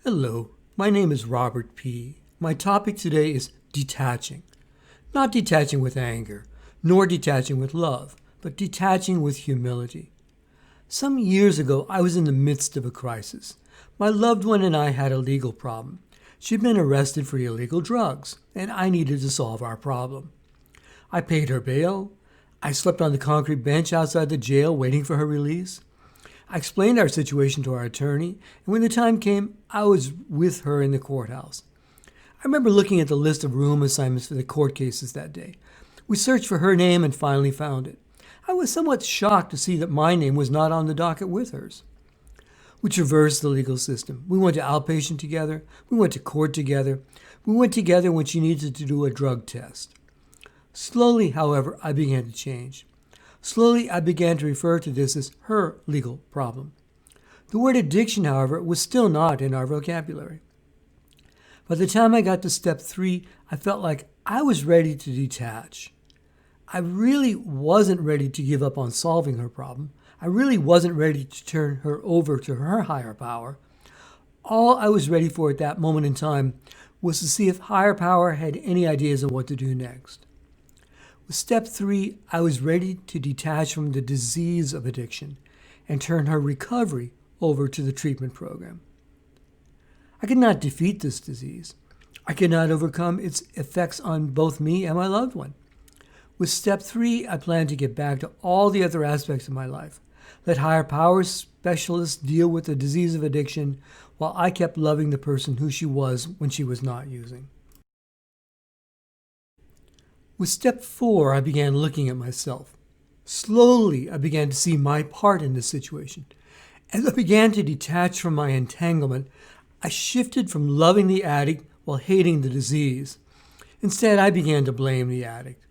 Hello, my name is Robert P. My topic today is detaching. Not detaching with anger, nor detaching with love, but detaching with humility. Some years ago, I was in the midst of a crisis. My loved one and I had a legal problem. She'd been arrested for illegal drugs, and I needed to solve our problem. I paid her bail. I slept on the concrete bench outside the jail waiting for her release. I explained our situation to our attorney, and when the time came, I was with her in the courthouse. I remember looking at the list of room assignments for the court cases that day. We searched for her name and finally found it. I was somewhat shocked to see that my name was not on the docket with hers. We traversed the legal system. We went to outpatient together. We went to court together. We went together when she needed to do a drug test. Slowly, however, I began to change. Slowly, I began to refer to this as her legal problem. The word addiction, however, was still not in our vocabulary. By the time I got to step 3, I felt like I was ready to detach. I really wasn't ready to give up on solving her problem. I really wasn't ready to turn her over to her higher power. All I was ready for at that moment in time was to see if higher power had any ideas on what to do next. With step 3, I was ready to detach from the disease of addiction and turn her recovery over to the treatment program. I could not defeat this disease. I could not overcome its effects on both me and my loved one. With step 3, I planned to get back to all the other aspects of my life. Let higher power specialists deal with the disease of addiction while I kept loving the person who she was when she was not using. With step 4, I began looking at myself. Slowly, I began to see my part in this situation. As I began to detach from my entanglement, I shifted from loving the addict while hating the disease. Instead, I began to blame the addict.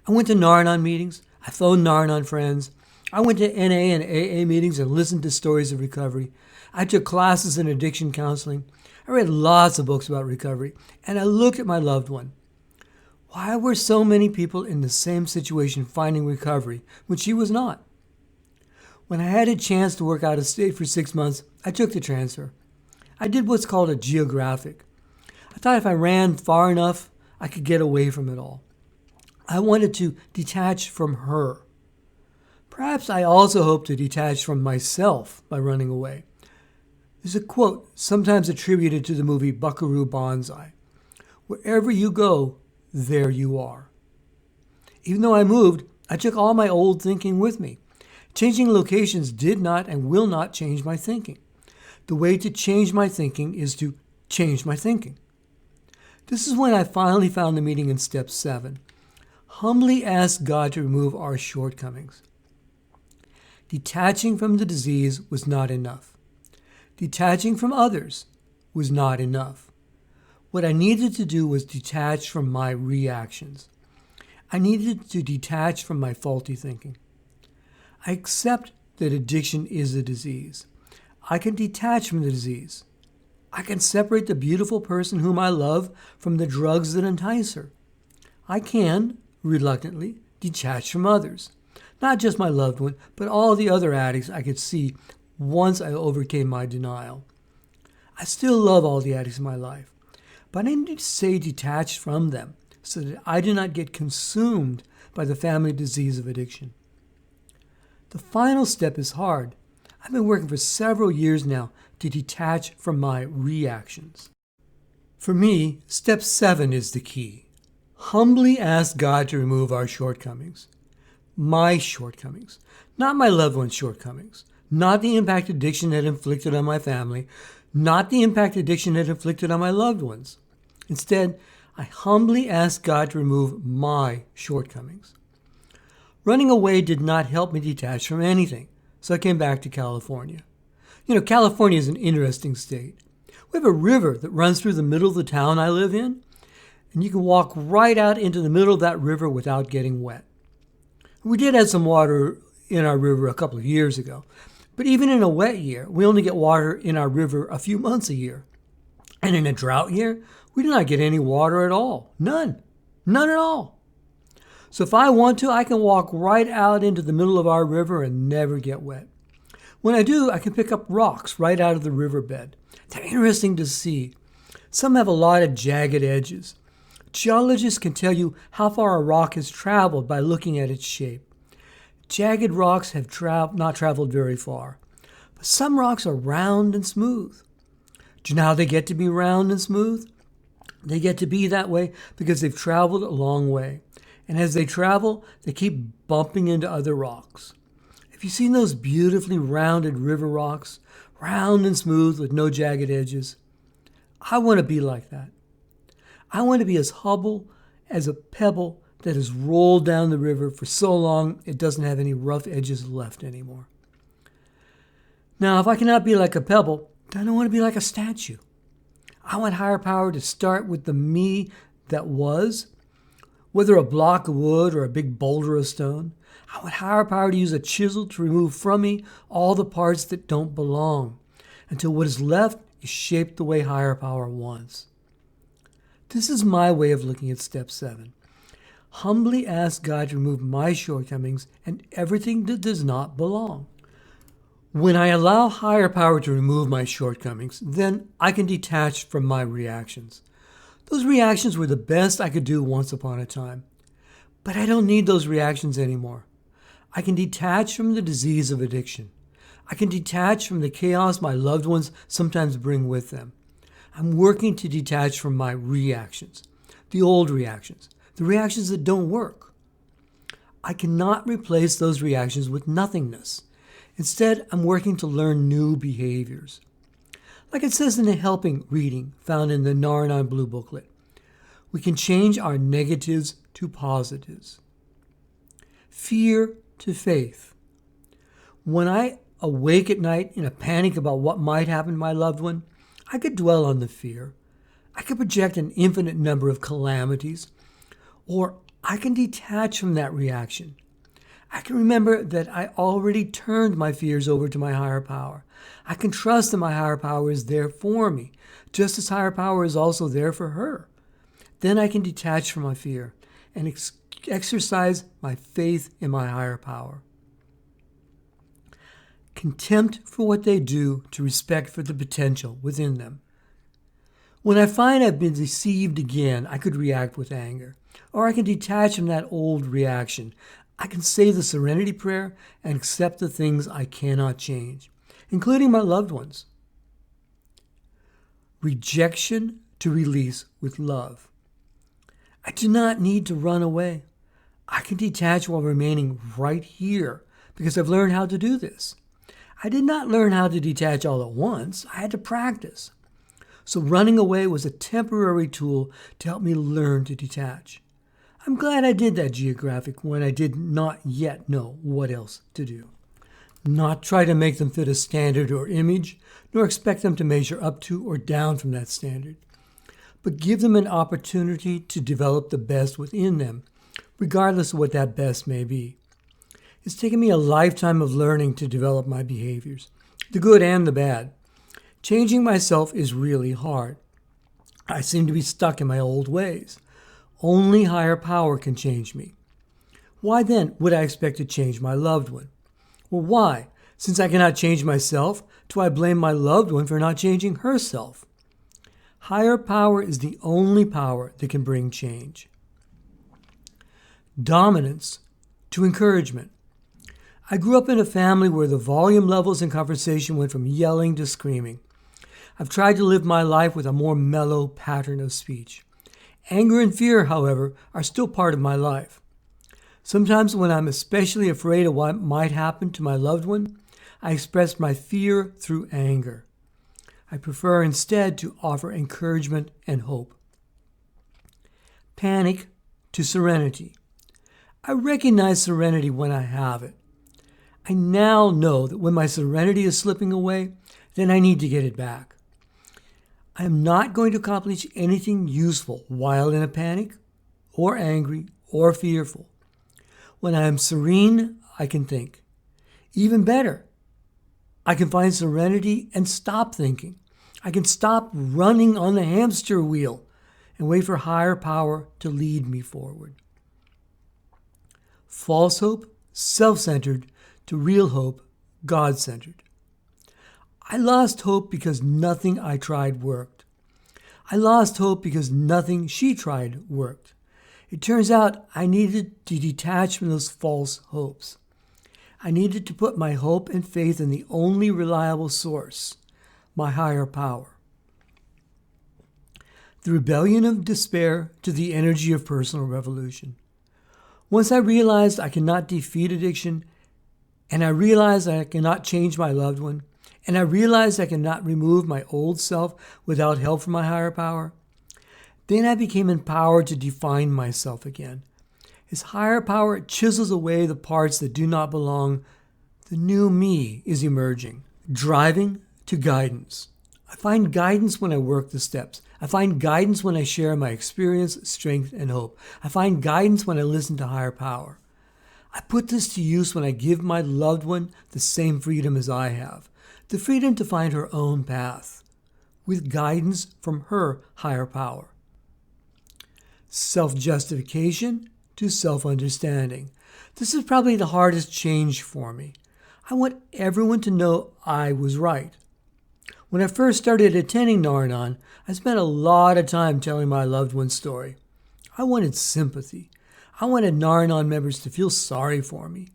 I went to Nar-Anon meetings. I phoned Nar-Anon friends. I went to NA and AA meetings and listened to stories of recovery. I took classes in addiction counseling. I read lots of books about recovery, and I looked at my loved one. Why were so many people in the same situation finding recovery when she was not? When I had a chance to work out of state for 6 months, I took the transfer. I did what's called a geographic. I thought if I ran far enough, I could get away from it all. I wanted to detach from her. Perhaps I also hoped to detach from myself by running away. There's a quote sometimes attributed to the movie Buckaroo Banzai. Wherever you go, there you are. Even though I moved, I took all my old thinking with me. Changing locations did not and will not change my thinking. The way to change my thinking is to change my thinking. This is when I finally found the meaning in step 7. Humbly ask God to remove our shortcomings. Detaching from the disease was not enough. Detaching from others was not enough. What I needed to do was detach from my reactions. I needed to detach from my faulty thinking. I accept that addiction is a disease. I can detach from the disease. I can separate the beautiful person whom I love from the drugs that entice her. I can, reluctantly, detach from others. Not just my loved one, but all the other addicts I could see once I overcame my denial. I still love all the addicts in my life, but I need to stay detached from them so that I do not get consumed by the family disease of addiction. The final step is hard. I've been working for several years now to detach from my reactions. For me, step 7 is the key. Humbly ask God to remove our shortcomings. My shortcomings, not my loved one's shortcomings, not the impact addiction had inflicted on my family, not the impact addiction had inflicted on my loved ones. Instead, I humbly ask God to remove my shortcomings. Running away did not help me detach from anything, so I came back to California. California is an interesting state. We have a river that runs through the middle of the town I live in, and you can walk right out into the middle of that river without getting wet. We did have some water in our river a couple of years ago, but even in a wet year, we only get water in our river a few months a year. And in a drought year, we do not get any water at all. None. None at all. So if I want to, I can walk right out into the middle of our river and never get wet. When I do, I can pick up rocks right out of the riverbed. They're interesting to see. Some have a lot of jagged edges. Geologists can tell you how far a rock has traveled by looking at its shape. Jagged rocks have not traveled very far. But some rocks are round and smooth. Do you know how they get to be round and smooth? They get to be that way because they've traveled a long way. And as they travel, they keep bumping into other rocks. Have you seen those beautifully rounded river rocks? Round and smooth with no jagged edges. I want to be like that. I want to be as humble as a pebble that has rolled down the river for so long it doesn't have any rough edges left anymore. Now, if I cannot be like a pebble, then I want to be like a statue. I want higher power to start with the me that was, whether a block of wood or a big boulder of stone. I want higher power to use a chisel to remove from me all the parts that don't belong, until what is left is shaped the way higher power wants. This is my way of looking at step 7. Humbly ask God to remove my shortcomings and everything that does not belong. When I allow higher power to remove my shortcomings, then I can detach from my reactions. Those reactions were the best I could do once upon a time. But I don't need those reactions anymore. I can detach from the disease of addiction. I can detach from the chaos my loved ones sometimes bring with them. I'm working to detach from my reactions, the old reactions, the reactions that don't work. I cannot replace those reactions with nothingness. Instead, I'm working to learn new behaviors. Like it says in the helping reading found in the Narayan Blue booklet, we can change our negatives to positives. Fear to faith. When I awake at night in a panic about what might happen to my loved one, I could dwell on the fear. I could project an infinite number of calamities, or I can detach from that reaction. I can remember that I already turned my fears over to my higher power. I can trust that my higher power is there for me, just as higher power is also there for her. Then I can detach from my fear and exercise my faith in my higher power. Contempt for what they do to respect for the potential within them. When I find I've been deceived again, I could react with anger, or I can detach from that old reaction. I can say the serenity prayer and accept the things I cannot change, including my loved ones. Rejection to release with love. I do not need to run away. I can detach while remaining right here because I've learned how to do this. I did not learn how to detach all at once. I had to practice. So running away was a temporary tool to help me learn to detach. I'm glad I did that geographic when I did not yet know what else to do. Not try to make them fit a standard or image, nor expect them to measure up to or down from that standard, but give them an opportunity to develop the best within them, regardless of what that best may be. It's taken me a lifetime of learning to develop my behaviors, the good and the bad. Changing myself is really hard. I seem to be stuck in my old ways. Only higher power can change me. Why then would I expect to change my loved one? Well, why? Since I cannot change myself, do I blame my loved one for not changing herself? Higher power is the only power that can bring change. Dominance to encouragement. I grew up in a family where the volume levels in conversation went from yelling to screaming. I've tried to live my life with a more mellow pattern of speech. Anger and fear, however, are still part of my life. Sometimes when I'm especially afraid of what might happen to my loved one, I express my fear through anger. I prefer instead to offer encouragement and hope. Panic to serenity. I recognize serenity when I have it. I now know that when my serenity is slipping away, then I need to get it back. I am not going to accomplish anything useful while in a panic, or angry, or fearful. When I am serene, I can think. Even better, I can find serenity and stop thinking. I can stop running on the hamster wheel and wait for higher power to lead me forward. False hope, self-centered, to real hope, God-centered. I lost hope because nothing I tried worked. I lost hope because nothing she tried worked. It turns out I needed to detach from those false hopes. I needed to put my hope and faith in the only reliable source, my higher power. The rebellion of despair to the energy of personal revolution. Once I realized I cannot defeat addiction, and I realized I cannot change my loved one, and I realized I cannot remove my old self without help from my higher power, then I became empowered to define myself again. His higher power chisels away the parts that do not belong. The new me is emerging, driving to guidance. I find guidance when I work the steps. I find guidance when I share my experience, strength, and hope. I find guidance when I listen to higher power. I put this to use when I give my loved one the same freedom as I have, the freedom to find her own path, with guidance from her higher power. Self-justification to self-understanding. This is probably the hardest change for me. I want everyone to know I was right. When I first started attending Nar-Anon, I spent a lot of time telling my loved one's story. I wanted sympathy. I wanted Nar-Anon members to feel sorry for me.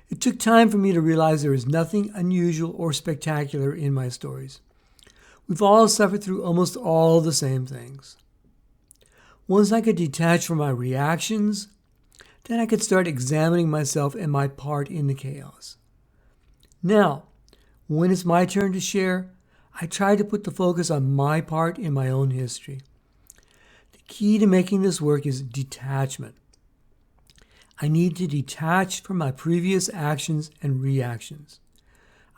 It took time for me to realize there is nothing unusual or spectacular in my stories. We've all suffered through almost all the same things. Once I could detach from my reactions, then I could start examining myself and my part in the chaos. Now, when it's my turn to share, I try to put the focus on my part in my own history. The key to making this work is detachment. I need to detach from my previous actions and reactions.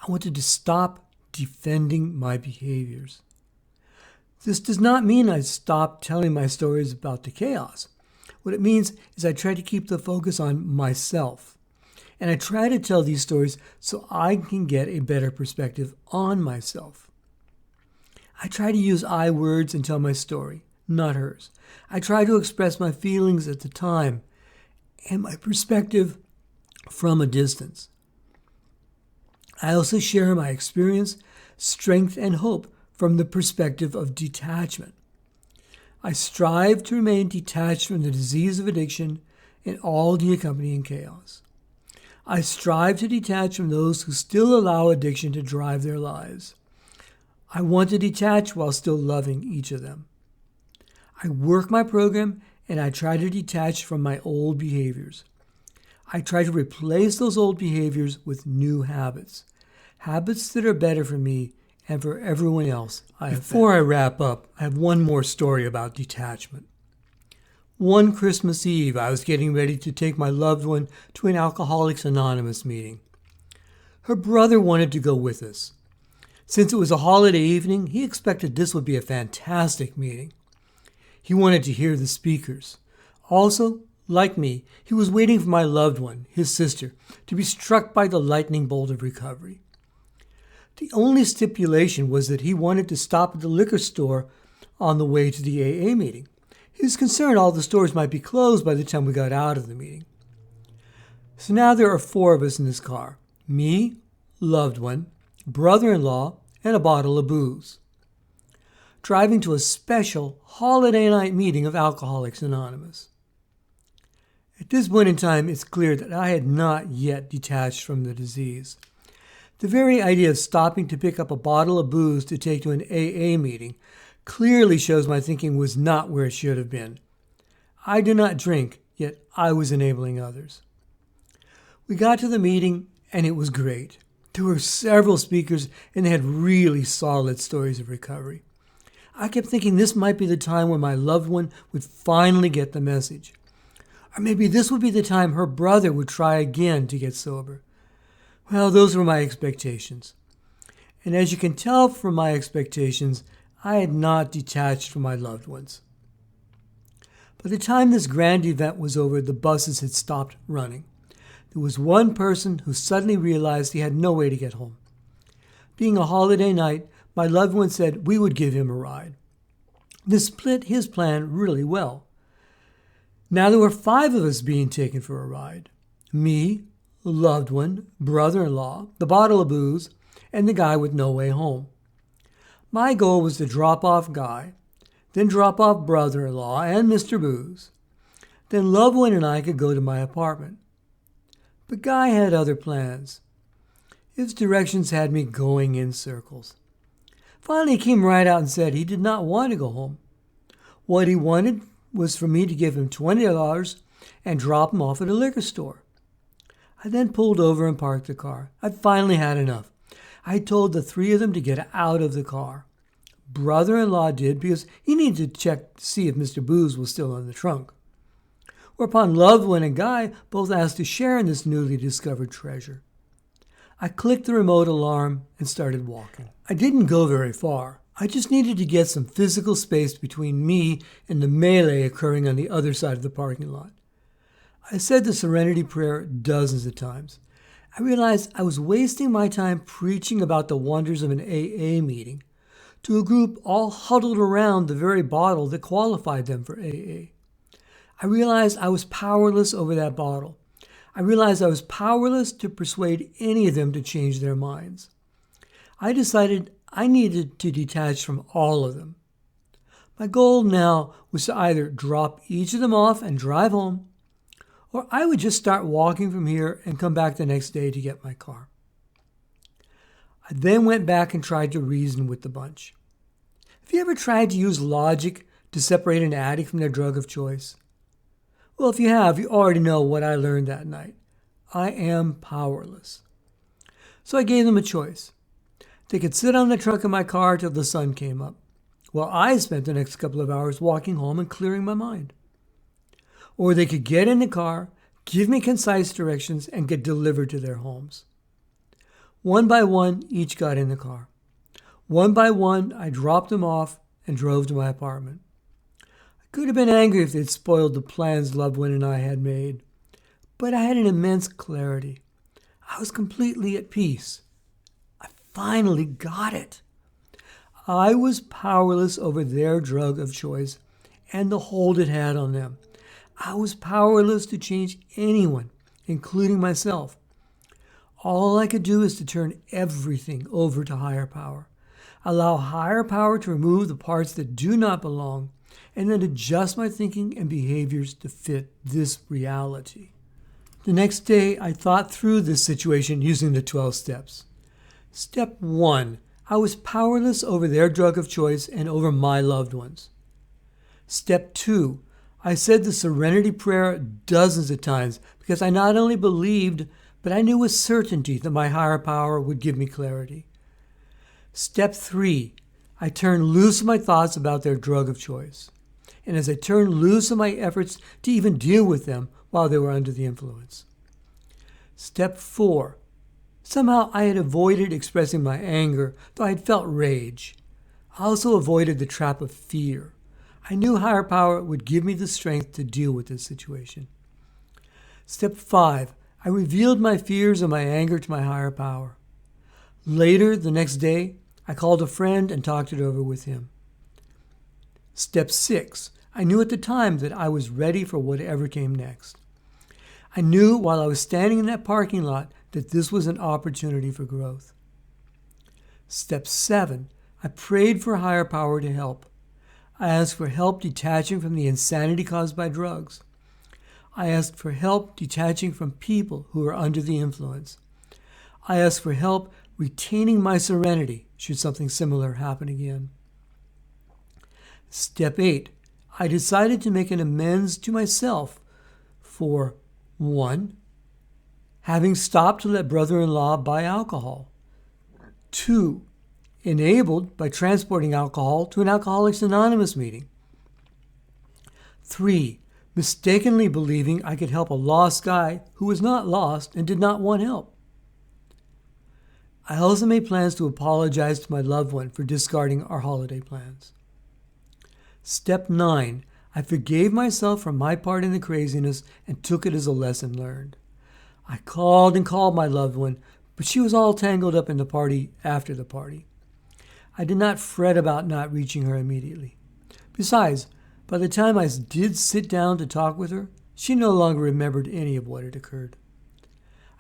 I wanted to stop defending my behaviors. This does not mean I stop telling my stories about the chaos. What it means is I try to keep the focus on myself. And I try to tell these stories so I can get a better perspective on myself. I try to use I words and tell my story, not hers. I try to express my feelings at the time and my perspective from a distance. I also share my experience, strength, and hope from the perspective of detachment. I strive to remain detached from the disease of addiction and all the accompanying chaos. I strive to detach from those who still allow addiction to drive their lives. I want to detach while still loving each of them. I work my program and I try to detach from my old behaviors. I try to replace those old behaviors with new habits, habits that are better for me and for everyone else I affect. Before I wrap up, I have one more story about detachment. One Christmas Eve, I was getting ready to take my loved one to an Alcoholics Anonymous meeting. Her brother wanted to go with us. Since it was a holiday evening, he expected this would be a fantastic meeting. He wanted to hear the speakers. Also, like me, he was waiting for my loved one, his sister, to be struck by the lightning bolt of recovery. The only stipulation was that he wanted to stop at the liquor store on the way to the AA meeting. He was concerned all the stores might be closed by the time we got out of the meeting. So now there are 4 of us in this car. Me, loved one, brother-in-law, and a bottle of booze. Driving to a special holiday night meeting of Alcoholics Anonymous. At this point in time, it's clear that I had not yet detached from the disease. The very idea of stopping to pick up a bottle of booze to take to an AA meeting clearly shows my thinking was not where it should have been. I do not drink, yet I was enabling others. We got to the meeting, and it was great. There were several speakers, and they had really solid stories of recovery. I kept thinking this might be the time when my loved one would finally get the message. Or maybe this would be the time her brother would try again to get sober. Well, those were my expectations. And as you can tell from my expectations, I had not detached from my loved ones. By the time this grand event was over, the buses had stopped running. There was one person who suddenly realized he had no way to get home. Being a holiday night, my loved one said we would give him a ride. This split his plan really well. Now there were 5 of us being taken for a ride. Me, loved one, brother-in-law, the bottle of booze, and the guy with no way home. My goal was to drop off Guy, then drop off brother-in-law and Mr. Booze. Then loved one and I could go to my apartment. But Guy had other plans. His directions had me going in circles. Finally, he came right out and said he did not want to go home. What he wanted was for me to give him $20 and drop him off at a liquor store. I then pulled over and parked the car. I finally had enough. I told the three of them to get out of the car. Brother-in-law did because he needed to check to see if Mr. Booze was still in the trunk. Whereupon loved one and Guy both asked to share in this newly discovered treasure. I clicked the remote alarm and started walking. I didn't go very far. I just needed to get some physical space between me and the melee occurring on the other side of the parking lot. I said the Serenity Prayer dozens of times. I realized I was wasting my time preaching about the wonders of an AA meeting to a group all huddled around the very bottle that qualified them for AA. I realized I was powerless over that bottle. I realized I was powerless to persuade any of them to change their minds. I decided I needed to detach from all of them. My goal now was to either drop each of them off and drive home, or I would just start walking from here and come back the next day to get my car. I then went back and tried to reason with the bunch. Have you ever tried to use logic to separate an addict from their drug of choice? Well, if you have, you already know what I learned that night. I am powerless. So I gave them a choice. They could sit on the trunk of my car till the sun came up, while I spent the next couple of hours walking home and clearing my mind. Or they could get in the car, give me concise directions, and get delivered to their homes. One by one, each got in the car. One by one, I dropped them off and drove to my apartment. I could have been angry if they'd spoiled the plans loved one and I had made, but I had an immense clarity. I was completely at peace. I finally got it. I was powerless over their drug of choice and the hold it had on them. I was powerless to change anyone, including myself. All I could do is to turn everything over to higher power. Allow higher power to remove the parts that do not belong, and then adjust my thinking and behaviors to fit this reality. The next day, I thought through this situation using the 12 steps. Step 1, I was powerless over their drug of choice and over my loved ones. Step 2, I said the Serenity Prayer dozens of times because I not only believed, but I knew with certainty that my higher power would give me clarity. Step 3, I turned loose of my thoughts about their drug of choice. And as I turned loose of my efforts to even deal with them while they were under the influence. Step 4, somehow I had avoided expressing my anger, though I had felt rage. I also avoided the trap of fear. I knew higher power would give me the strength to deal with this situation. Step 5, I revealed my fears and my anger to my higher power. Later, the next day, I called a friend and talked it over with him. Step 6, I knew at the time that I was ready for whatever came next. I knew while I was standing in that parking lot that this was an opportunity for growth. Step 7, I prayed for higher power to help. I asked for help detaching from the insanity caused by drugs. I asked for help detaching from people who are under the influence. I asked for help retaining my serenity should something similar happen again. Step 8, I decided to make an amends to myself for 1, having stopped to let brother-in-law buy alcohol. 2, enabled by transporting alcohol to an Alcoholics Anonymous meeting. 3, mistakenly believing I could help a lost guy who was not lost and did not want help. I also made plans to apologize to my loved one for discarding our holiday plans. Step 9, I forgave myself for my part in the craziness and took it as a lesson learned. I called and called my loved one, but she was all tangled up in the party after the party. I did not fret about not reaching her immediately. Besides, by the time I did sit down to talk with her, she no longer remembered any of what had occurred.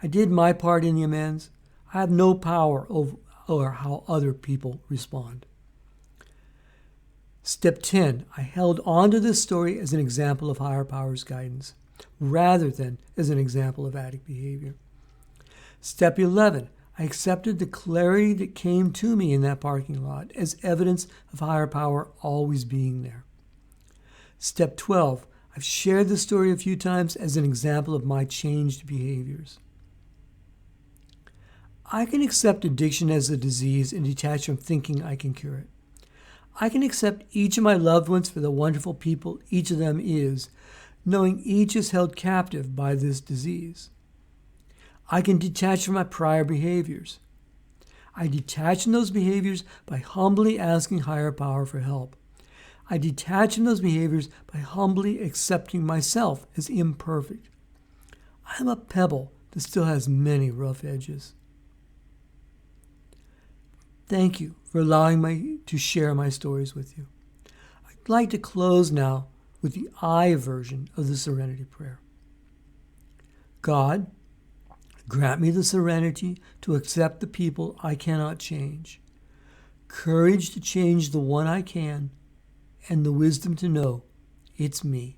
I did my part in the amends. I have no power how other people respond. Step 10, I held on to this story as an example of higher power's guidance, rather than as an example of addict behavior. Step 11, I accepted the clarity that came to me in that parking lot as evidence of higher power always being there. Step 12, I've shared the story a few times as an example of my changed behaviors. I can accept addiction as a disease and detach from thinking I can cure it. I can accept each of my loved ones for the wonderful people each of them is, knowing each is held captive by this disease. I can detach from my prior behaviors. I detach from those behaviors by humbly asking higher power for help. I detach from those behaviors by humbly accepting myself as imperfect. I am a pebble that still has many rough edges. Thank you for allowing me to share my stories with you. I'd like to close now with the I version of the Serenity Prayer. God, grant me the serenity to accept the people I cannot change, courage to change the one I can, and the wisdom to know it's me.